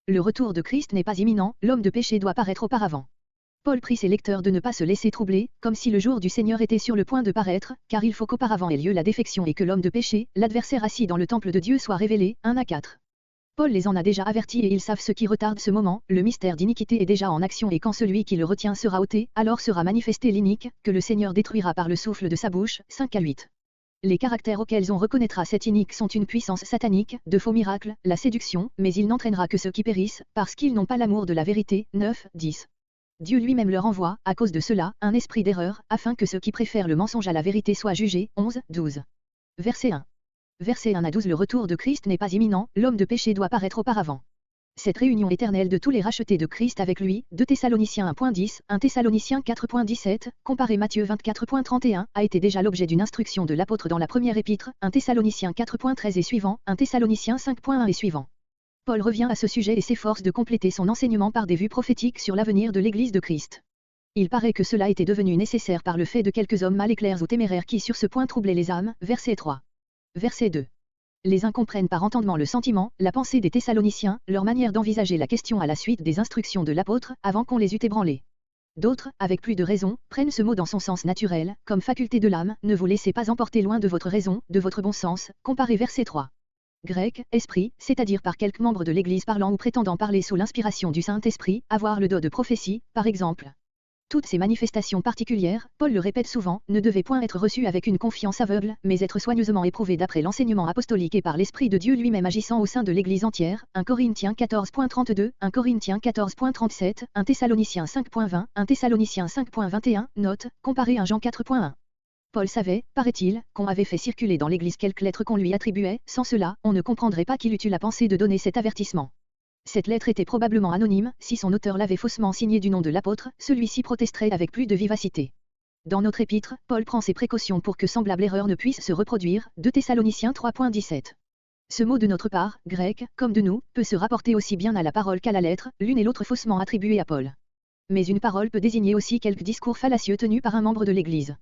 Le retour de Christ n'est pas imminent, l'homme de péché doit paraître auparavant. Paul prie ses lecteurs de ne pas se laisser troubler, comme si le jour du Seigneur était sur le point de paraître, car il faut qu'auparavant ait lieu la défection et que l'homme de péché, l'adversaire assis dans le temple de Dieu soit révélé. 1 à 4. Paul les en a déjà avertis et ils savent ce qui retarde ce moment, le mystère d'iniquité est déjà en action et quand celui qui le retient sera ôté, alors sera manifesté l'inique, que le Seigneur détruira par le souffle de sa bouche. 5 à 8. Les caractères auxquels on reconnaîtra cet inique sont une puissance satanique, de faux miracles, la séduction, mais il n'entraînera que ceux qui périssent, parce qu'ils n'ont pas l'amour de la vérité. 9, 10. Dieu lui-même leur envoie, à cause de cela, un esprit d'erreur, afin que ceux qui préfèrent le mensonge à la vérité soient jugés. 11, 12. Verset 1. Versets 1 à 12. Le retour de Christ n'est pas imminent, l'homme de péché doit paraître auparavant. Cette réunion éternelle de tous les rachetés de Christ avec lui, 2 Thessaloniciens 1.10, 1 Thessaloniciens 4.17, comparé Matthieu 24.31, a été déjà l'objet d'une instruction de l'apôtre dans la première épître, 1 Thessaloniciens 4.13 et suivant, 1 Thessaloniciens 5.1 et suivant. Paul revient à ce sujet et s'efforce de compléter son enseignement par des vues prophétiques sur l'avenir de l'Église de Christ. Il paraît que cela était devenu nécessaire par le fait de quelques hommes mal éclairs ou téméraires qui sur ce point troublaient les âmes, verset 3. Verset 2. Les uns comprennent par entendement le sentiment, la pensée des Thessaloniciens, leur manière d'envisager la question à la suite des instructions de l'apôtre, avant qu'on les eût ébranlés. D'autres, avec plus de raison, prennent ce mot dans son sens naturel, comme faculté de l'âme, ne vous laissez pas emporter loin de votre raison, de votre bon sens, comparé verset 3. Grec, esprit, c'est-à-dire par quelques membres de l'Église parlant ou prétendant parler sous l'inspiration du Saint-Esprit, avoir le don de prophétie, par exemple. Toutes ces manifestations particulières, Paul le répète souvent, ne devaient point être reçues avec une confiance aveugle, mais être soigneusement éprouvées d'après l'enseignement apostolique et par l'Esprit de Dieu lui-même agissant au sein de l'Église entière. 1 Corinthiens 14.32, 1 Corinthiens 14.37, 1 Thessaloniciens 5.20, 1 Thessaloniciens 5.21, note, comparé 1 Jean 4.1. Paul savait, paraît-il, qu'on avait fait circuler dans l'Église quelques lettres qu'on lui attribuait, sans cela, on ne comprendrait pas qu'il eût eu la pensée de donner cet avertissement. Cette lettre était probablement anonyme, si son auteur l'avait faussement signée du nom de l'apôtre, celui-ci protesterait avec plus de vivacité. Dans notre épître, Paul prend ses précautions pour que semblable erreur ne puisse se reproduire, 2 Thessaloniciens 3.17. Ce mot de notre part, grec, comme de nous, peut se rapporter aussi bien à la parole qu'à la lettre, l'une et l'autre faussement attribuées à Paul. Mais une parole peut désigner aussi quelques discours fallacieux tenus par un membre de l'Église.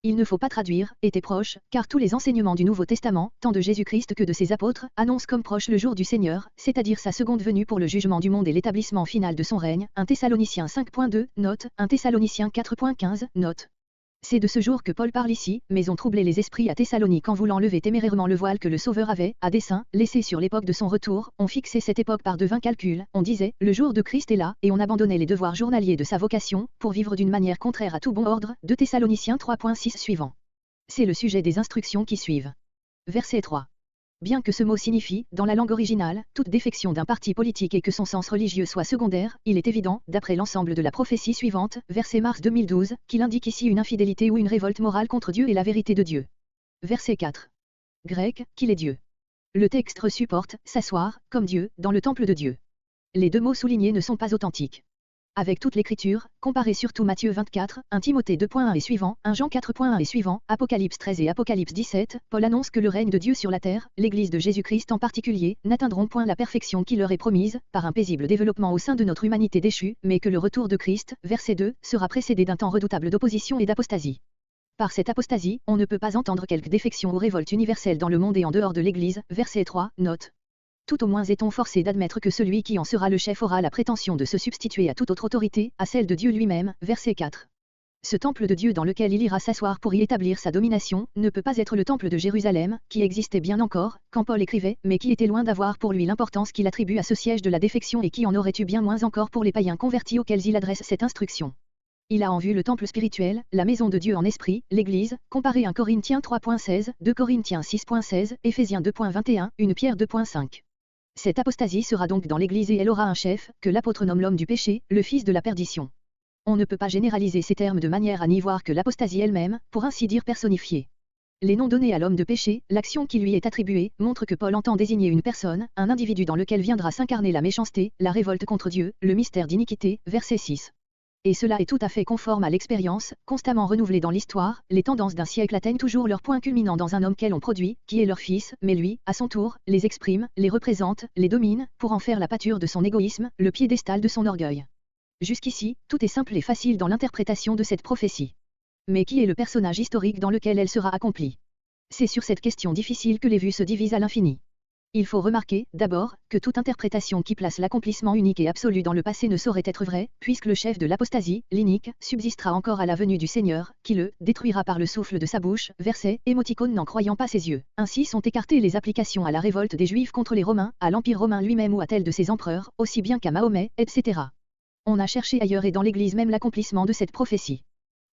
Il ne faut pas traduire, était proche, car tous les enseignements du Nouveau Testament, tant de Jésus-Christ que de ses apôtres, annoncent comme proche le jour du Seigneur, c'est-à-dire sa seconde venue pour le jugement du monde et l'établissement final de son règne. 1 Thessaloniciens 5.2, note, 1 Thessaloniciens 4.15, note. C'est de ce jour que Paul parle ici, mais ont troublé les esprits à Thessalonique en voulant lever témérairement le voile que le Sauveur avait, à dessein, laissé sur l'époque de son retour, on fixait cette époque par de vains calculs, on disait, le jour de Christ est là, et on abandonnait les devoirs journaliers de sa vocation, pour vivre d'une manière contraire à tout bon ordre, 2 Thessaloniciens 3.6 suivant. C'est le sujet des instructions qui suivent. Verset 3. Bien que ce mot signifie, dans la langue originale, toute défection d'un parti politique et que son sens religieux soit secondaire, il est évident, d'après l'ensemble de la prophétie suivante, verset mars 2012, qu'il indique ici une infidélité ou une révolte morale contre Dieu et la vérité de Dieu. Verset 4. Grec, qu'il est Dieu. Le texte supporte, s'asseoir, comme Dieu, dans le temple de Dieu. Les deux mots soulignés ne sont pas authentiques. Avec toute l'écriture, comparez surtout Matthieu 24, 1 Timothée 2.1 et suivant, 1 Jean 4.1 et suivant, Apocalypse 13 et Apocalypse 17, Paul annonce que le règne de Dieu sur la terre, l'Église de Jésus-Christ en particulier, n'atteindront point la perfection qui leur est promise, par un paisible développement au sein de notre humanité déchue, mais que le retour de Christ, verset 2, sera précédé d'un temps redoutable d'opposition et d'apostasie. Par cette apostasie, on ne peut pas entendre quelque défection ou révolte universelle dans le monde et en dehors de l'Église, verset 3, note. Tout au moins est-on forcé d'admettre que celui qui en sera le chef aura la prétention de se substituer à toute autre autorité, à celle de Dieu lui-même, verset 4. Ce temple de Dieu dans lequel il ira s'asseoir pour y établir sa domination, ne peut pas être le temple de Jérusalem, qui existait bien encore, quand Paul écrivait, mais qui était loin d'avoir pour lui l'importance qu'il attribue à ce siège de la défection et qui en aurait eu bien moins encore pour les païens convertis auxquels il adresse cette instruction. Il a en vue le temple spirituel, la maison de Dieu en esprit, l'Église, comparé 1 Corinthiens 3.16, 2 Corinthiens 6.16, Éphésiens 2.21, 1 Pierre 2.5. Cette apostasie sera donc dans l'Église et elle aura un chef, que l'apôtre nomme l'homme du péché, le fils de la perdition. On ne peut pas généraliser ces termes de manière à n'y voir que l'apostasie elle-même, pour ainsi dire personnifiée. Les noms donnés à l'homme de péché, l'action qui lui est attribuée, montrent que Paul entend désigner une personne, un individu dans lequel viendra s'incarner la méchanceté, la révolte contre Dieu, le mystère d'iniquité, verset 6. Et cela est tout à fait conforme à l'expérience, constamment renouvelée dans l'histoire, les tendances d'un siècle atteignent toujours leur point culminant dans un homme qu'elles ont produit, qui est leur fils, mais lui, à son tour, les exprime, les représente, les domine, pour en faire la pâture de son égoïsme, le piédestal de son orgueil. Jusqu'ici, tout est simple et facile dans l'interprétation de cette prophétie. Mais qui est le personnage historique dans lequel elle sera accomplie? C'est sur cette question difficile que les vues se divisent à l'infini. Il faut remarquer, d'abord, que toute interprétation qui place l'accomplissement unique et absolu dans le passé ne saurait être vraie, puisque le chef de l'apostasie, l'inique, subsistera encore à la venue du Seigneur, qui le détruira par le souffle de sa bouche. Verset, émoticône n'en croyant pas ses yeux. Ainsi sont écartées les applications à la révolte des Juifs contre les Romains, à l'Empire romain lui-même ou à tel de ses empereurs, aussi bien qu'à Mahomet, etc. On a cherché ailleurs et dans l'Église même l'accomplissement de cette prophétie.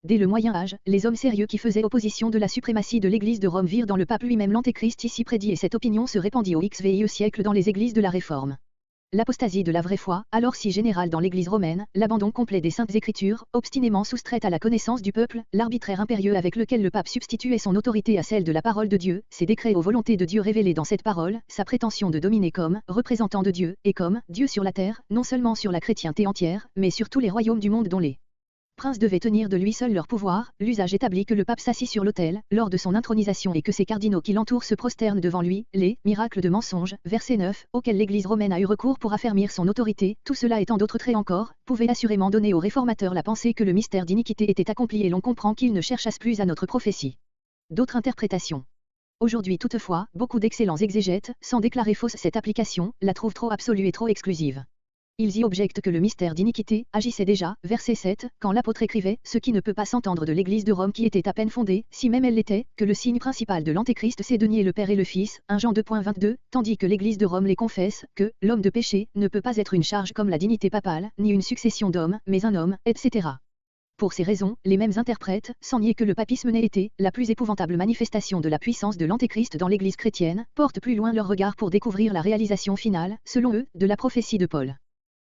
Dès le Moyen Âge, les hommes sérieux qui faisaient opposition de la suprématie de l'Église de Rome virent dans le pape lui-même l'antéchrist ici prédit et cette opinion se répandit au XVIe siècle dans les églises de la Réforme. L'apostasie de la vraie foi, alors si générale dans l'Église romaine, l'abandon complet des saintes écritures, obstinément soustraite à la connaissance du peuple, l'arbitraire impérieux avec lequel le pape substituait son autorité à celle de la parole de Dieu, ses décrets aux volontés de Dieu révélées dans cette parole, sa prétention de dominer comme représentant de Dieu, et comme Dieu sur la terre, non seulement sur la chrétienté entière, mais sur tous les royaumes du monde dont les princes devaient tenir de lui seul leur pouvoir, l'usage établit que le pape s'assit sur l'autel, lors de son intronisation et que ses cardinaux qui l'entourent se prosternent devant lui, les miracles de mensonge, verset 9, auxquels l'Église romaine a eu recours pour affermir son autorité, tout cela étant d'autres traits encore, pouvait assurément donner aux réformateurs la pensée que le mystère d'iniquité était accompli et l'on comprend qu'ils ne cherchassent plus à notre prophétie. D'autres interprétations. Aujourd'hui toutefois, beaucoup d'excellents exégètes, sans déclarer fausse cette application, la trouvent trop absolue et trop exclusive. Ils y objectent que le mystère d'iniquité agissait déjà, verset 7, quand l'apôtre écrivait, ce qui ne peut pas s'entendre de l'Église de Rome qui était à peine fondée, si même elle l'était, que le signe principal de l'Antéchrist c'est de nier le Père et le Fils, 1 Jean 2.22, tandis que l'Église de Rome les confesse, que l'homme de péché ne peut pas être une charge comme la dignité papale, ni une succession d'hommes, mais un homme, etc. Pour ces raisons, les mêmes interprètes, sans nier que le papisme n'ait été la plus épouvantable manifestation de la puissance de l'Antéchrist dans l'Église chrétienne, portent plus loin leur regard pour découvrir la réalisation finale, selon eux, de la prophétie de Paul.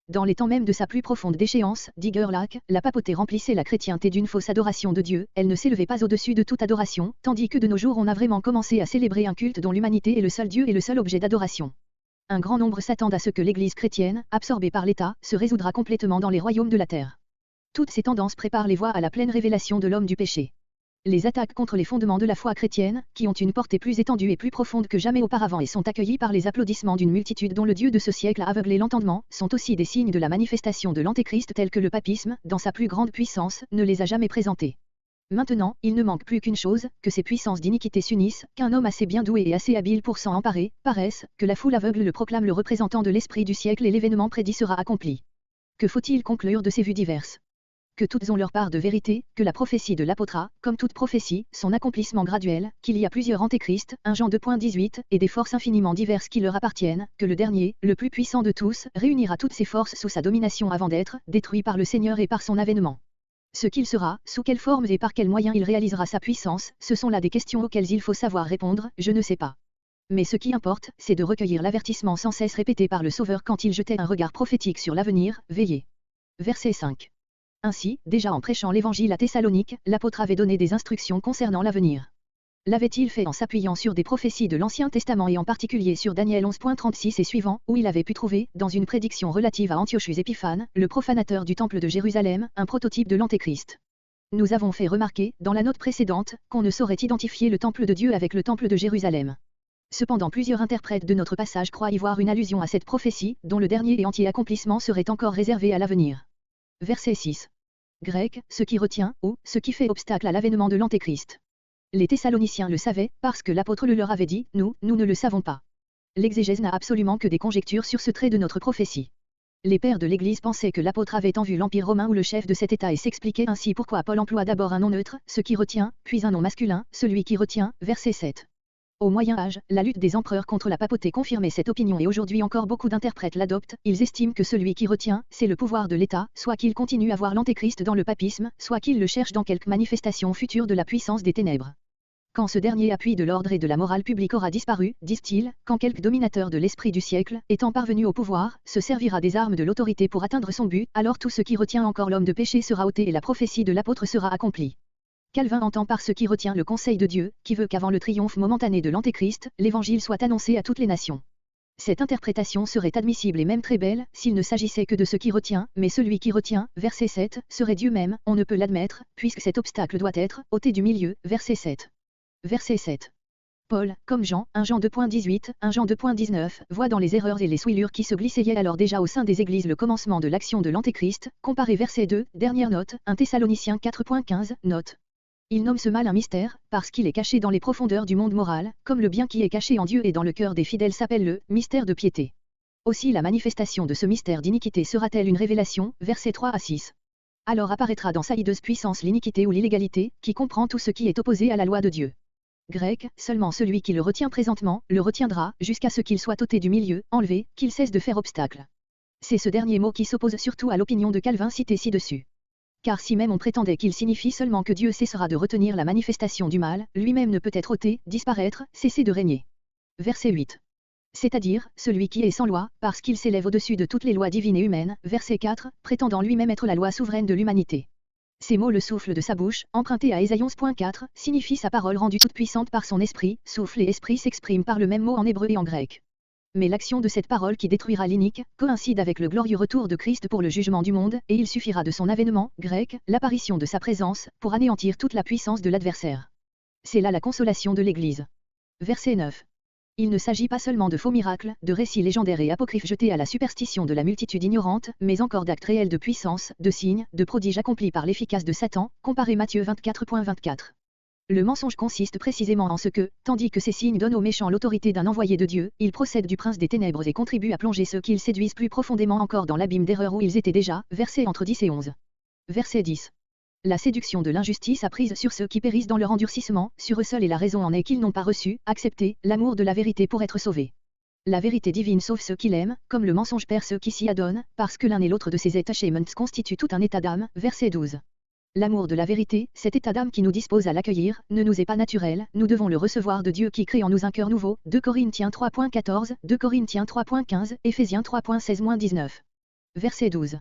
Dans les temps même de sa plus profonde déchéance, dit Gerlach, la papauté remplissait la chrétienté d'une fausse adoration de Dieu, elle ne s'élevait pas au-dessus de toute adoration, tandis que de nos jours on a vraiment commencé à célébrer un culte dont l'humanité est le seul Dieu et le seul objet d'adoration. Un grand nombre s'attendent à ce que l'Église chrétienne, absorbée par l'État, se résoudra complètement dans les royaumes de la terre. Toutes ces tendances préparent les voies à la pleine révélation de l'homme du péché. Les attaques contre les fondements de la foi chrétienne, qui ont une portée plus étendue et plus profonde que jamais auparavant et sont accueillies par les applaudissements d'une multitude dont le Dieu de ce siècle a aveuglé l'entendement, sont aussi des signes de la manifestation de l'Antéchrist tel que le papisme, dans sa plus grande puissance, ne les a jamais présentés. Maintenant, il ne manque plus qu'une chose, que ces puissances d'iniquité s'unissent, qu'un homme assez bien doué et assez habile pour s'en emparer, paraisse, que la foule aveugle le proclame le représentant de l'esprit du siècle et l'événement prédit sera accompli. Que faut-il conclure de ces vues diverses ? Que toutes ont leur part de vérité, que la prophétie de l'apôtre a, comme toute prophétie, son accomplissement graduel, qu'il y a plusieurs antéchrists, 1 Jean 2.18, et des forces infiniment diverses qui leur appartiennent, que le dernier, le plus puissant de tous, réunira toutes ses forces sous sa domination avant d'être détruit par le Seigneur et par son avènement. Ce qu'il sera, sous quelles formes et par quels moyens il réalisera sa puissance, ce sont là des questions auxquelles il faut savoir répondre, je ne sais pas. Mais ce qui importe, c'est de recueillir l'avertissement sans cesse répété par le Sauveur quand il jetait un regard prophétique sur l'avenir, veillez. Verset 5. Ainsi, déjà en prêchant l'évangile à Thessalonique, l'apôtre avait donné des instructions concernant l'avenir. L'avait-il fait en s'appuyant sur des prophéties de l'Ancien Testament et en particulier sur Daniel 11.36 et suivant, où il avait pu trouver, dans une prédiction relative à Antiochus Épiphane, le profanateur du temple de Jérusalem, un prototype de l'Antéchrist. Nous avons fait remarquer, dans la note précédente, qu'on ne saurait identifier le temple de Dieu avec le temple de Jérusalem. Cependant plusieurs interprètes de notre passage croient y voir une allusion à cette prophétie, dont le dernier et entier accomplissement serait encore réservé à l'avenir. Verset 6. Grec, ce qui retient, ou, ce qui fait obstacle à l'avènement de l'Antéchrist. Les Thessaloniciens le savaient, parce que l'apôtre le leur avait dit, nous ne le savons pas. L'exégèse n'a absolument que des conjectures sur ce trait de notre prophétie. Les pères de l'Église pensaient que l'apôtre avait en vue l'Empire romain ou le chef de cet État et s'expliquaient ainsi pourquoi Paul emploie d'abord un nom neutre, ce qui retient, puis un nom masculin, celui qui retient, verset 7. Au Moyen Âge, la lutte des empereurs contre la papauté confirmait cette opinion et aujourd'hui encore beaucoup d'interprètes l'adoptent, ils estiment que celui qui retient, c'est le pouvoir de l'État, soit qu'il continue à voir l'Antéchrist dans le papisme, soit qu'il le cherche dans quelque manifestation future de la puissance des ténèbres. Quand ce dernier appui de l'ordre et de la morale publique aura disparu, disent-ils, quand quelque dominateur de l'esprit du siècle, étant parvenu au pouvoir, se servira des armes de l'autorité pour atteindre son but, alors tout ce qui retient encore l'homme de péché sera ôté et la prophétie de l'apôtre sera accomplie. Calvin entend par ce qui retient le conseil de Dieu, qui veut qu'avant le triomphe momentané de l'Antéchrist, l'Évangile soit annoncé à toutes les nations. Cette interprétation serait admissible et même très belle, s'il ne s'agissait que de ce qui retient, mais celui qui retient, verset 7, serait Dieu même, on ne peut l'admettre, puisque cet obstacle doit être ôté du milieu, verset 7. Verset 7. Paul, comme Jean, 1 Jean 2.18, 1 Jean 2.19, voit dans les erreurs et les souillures qui se glissaient alors déjà au sein des églises le commencement de l'action de l'Antéchrist, comparé verset 2, dernière note, 1 Thessaloniciens 4.15, note. Il nomme ce mal un mystère, parce qu'il est caché dans les profondeurs du monde moral, comme le bien qui est caché en Dieu et dans le cœur des fidèles s'appelle le mystère de piété. Aussi la manifestation de ce mystère d'iniquité sera-t-elle une révélation, versets 3 à 6. Alors apparaîtra dans sa hideuse puissance l'iniquité ou l'illégalité, qui comprend tout ce qui est opposé à la loi de Dieu. Grec, seulement celui qui le retient présentement, le retiendra, jusqu'à ce qu'il soit ôté du milieu, enlevé, qu'il cesse de faire obstacle. C'est ce dernier mot qui s'oppose surtout à l'opinion de Calvin citée ci-dessus. Car si même on prétendait qu'il signifie seulement que Dieu cessera de retenir la manifestation du mal, lui-même ne peut être ôté, disparaître, cesser de régner. Verset 8. C'est-à-dire, celui qui est sans loi, parce qu'il s'élève au-dessus de toutes les lois divines et humaines, verset 4, prétendant lui-même être la loi souveraine de l'humanité. Ces mots le souffle de sa bouche, emprunté à Ésaïe 11.4, signifient sa parole rendue toute puissante par son esprit, souffle et esprit s'expriment par le même mot en hébreu et en grec. Mais l'action de cette parole qui détruira l'inique, coïncide avec le glorieux retour de Christ pour le jugement du monde, et il suffira de son avènement, grec, l'apparition de sa présence, pour anéantir toute la puissance de l'adversaire. C'est là la consolation de l'Église. Verset 9. Il ne s'agit pas seulement de faux miracles, de récits légendaires et apocryphes jetés à la superstition de la multitude ignorante, mais encore d'actes réels de puissance, de signes, de prodiges accomplis par l'efficace de Satan, comparé Matthieu 24.24. Le mensonge consiste précisément en ce que, tandis que ces signes donnent aux méchants l'autorité d'un envoyé de Dieu, ils procèdent du prince des ténèbres et contribuent à plonger ceux qu'ils séduisent plus profondément encore dans l'abîme d'erreur où ils étaient déjà, versets entre 10 et 11. Verset 10. La séduction de l'injustice a prise sur ceux qui périssent dans leur endurcissement, sur eux seuls et la raison en est qu'ils n'ont pas reçu, accepté, l'amour de la vérité pour être sauvés. La vérité divine sauve ceux qui l'aiment, comme le mensonge perd ceux qui s'y adonnent, parce que l'un et l'autre de ces attachements constituent tout un état d'âme, verset 12. L'amour de la vérité, cet état d'âme qui nous dispose à l'accueillir, ne nous est pas naturel, nous devons le recevoir de Dieu qui crée en nous un cœur nouveau, 2 Corinthiens 3.14, 2 Corinthiens 3.15, Éphésiens 3.16-19. Verset 12.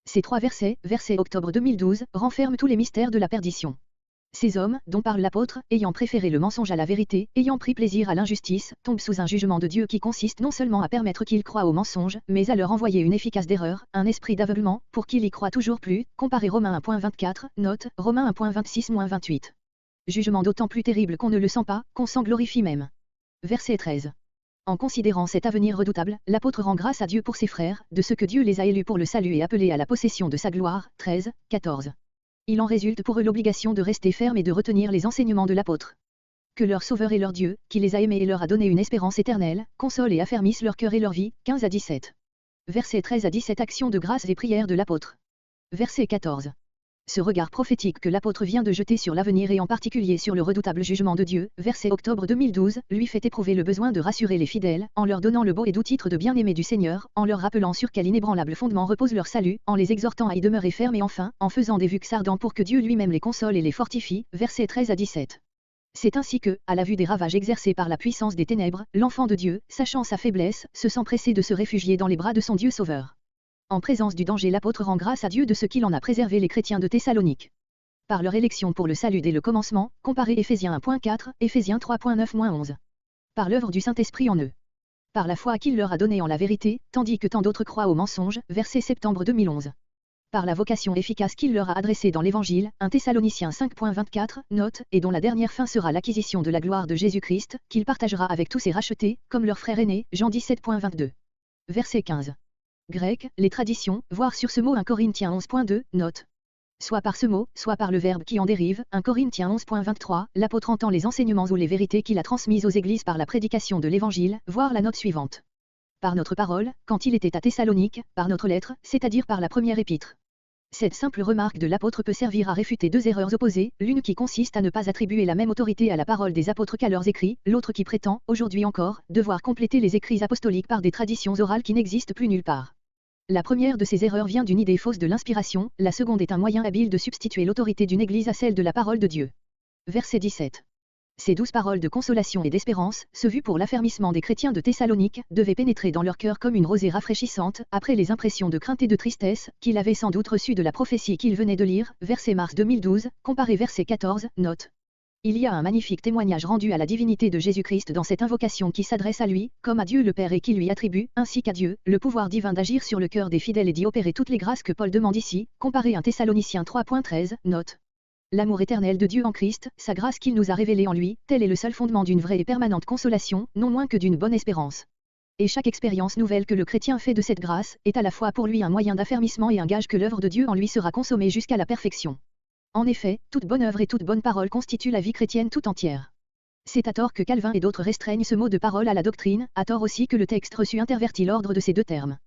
Ces trois versets, verset octobre 2012, renferment tous les mystères de la perdition. Ces hommes, dont parle l'apôtre, ayant préféré le mensonge à la vérité, ayant pris plaisir à l'injustice, tombent sous un jugement de Dieu qui consiste non seulement à permettre qu'ils croient au mensonge, mais à leur envoyer une efficace d'erreur, un esprit d'aveuglement, pour qu'ils y croient toujours plus, comparez Romains 1.24, note, Romains 1.26-28. Jugement d'autant plus terrible qu'on ne le sent pas, qu'on s'en glorifie même. Verset 13. En considérant cet avenir redoutable, l'apôtre rend grâce à Dieu pour ses frères, de ce que Dieu les a élus pour le salut et appelés à la possession de sa gloire, 13, 14. Il en résulte pour eux l'obligation de rester fermes et de retenir les enseignements de l'apôtre. Que leur Sauveur et leur Dieu, qui les a aimés et leur a donné une espérance éternelle, console et affermisse leur cœur et leur vie, 15 à 17. Versets 13 à 17 Actions de grâce et prières de l'apôtre. Verset 14. Ce regard prophétique que l'apôtre vient de jeter sur l'avenir et en particulier sur le redoutable jugement de Dieu, verset octobre 2012, lui fait éprouver le besoin de rassurer les fidèles, en leur donnant le beau et doux titre de bien-aimés du Seigneur, en leur rappelant sur quel inébranlable fondement repose leur salut, en les exhortant à y demeurer fermes et enfin, en faisant des vues ardents pour que Dieu lui-même les console et les fortifie, versets 13 à 17. C'est ainsi que, à la vue des ravages exercés par la puissance des ténèbres, l'enfant de Dieu, sachant sa faiblesse, se sent pressé de se réfugier dans les bras de son Dieu Sauveur. En présence du danger, l'apôtre rend grâce à Dieu de ce qu'il en a préservé les chrétiens de Thessalonique. Par leur élection pour le salut dès le commencement, comparez Éphésiens 1.4, Éphésiens 3.9-11. Par l'œuvre du Saint-Esprit en eux. Par la foi qu'il leur a donnée en la vérité, tandis que tant d'autres croient au mensonge, verset septembre 2011. Par la vocation efficace qu'il leur a adressée dans l'Évangile, 1 Thessaloniciens 5.24, note, et dont la dernière fin sera l'acquisition de la gloire de Jésus-Christ, qu'il partagera avec tous ses rachetés, comme leur frère aîné, Jean 17.22. Verset 15. Grec, les traditions, voir sur ce mot 1 Corinthiens 11.2, note. Soit par ce mot, soit par le verbe qui en dérive, 1 Corinthiens 11.23, l'apôtre entend les enseignements ou les vérités qu'il a transmises aux églises par la prédication de l'Évangile, voir la note suivante. Par notre parole, quand il était à Thessalonique, par notre lettre, c'est-à-dire par la première épître. Cette simple remarque de l'apôtre peut servir à réfuter deux erreurs opposées, l'une qui consiste à ne pas attribuer la même autorité à la parole des apôtres qu'à leurs écrits, l'autre qui prétend, aujourd'hui encore, devoir compléter les écrits apostoliques par des traditions orales qui n'existent plus nulle part. La première de ces erreurs vient d'une idée fausse de l'inspiration, la seconde est un moyen habile de substituer l'autorité d'une église à celle de la parole de Dieu. Verset 17. Ces 12 paroles de consolation et d'espérance, se vues pour l'affermissement des chrétiens de Thessalonique, devaient pénétrer dans leur cœur comme une rosée rafraîchissante, après les impressions de crainte et de tristesse, qu'il avait sans doute reçues de la prophétie qu'il venait de lire, verset mars 2012, comparé verset 14, note. Il y a un magnifique témoignage rendu à la divinité de Jésus-Christ dans cette invocation qui s'adresse à lui, comme à Dieu le Père et qui lui attribue, ainsi qu'à Dieu, le pouvoir divin d'agir sur le cœur des fidèles et d'y opérer toutes les grâces que Paul demande ici, comparé 1 Thessaloniciens 3.13, note. L'amour éternel de Dieu en Christ, sa grâce qu'il nous a révélée en lui, tel est le seul fondement d'une vraie et permanente consolation, non moins que d'une bonne espérance. Et chaque expérience nouvelle que le chrétien fait de cette grâce, est à la fois pour lui un moyen d'affermissement et un gage que l'œuvre de Dieu en lui sera consommée jusqu'à la perfection. En effet, toute bonne œuvre et toute bonne parole constituent la vie chrétienne tout entière. C'est à tort que Calvin et d'autres restreignent ce mot de parole à la doctrine, à tort aussi que le texte reçu intervertit l'ordre de ces deux termes.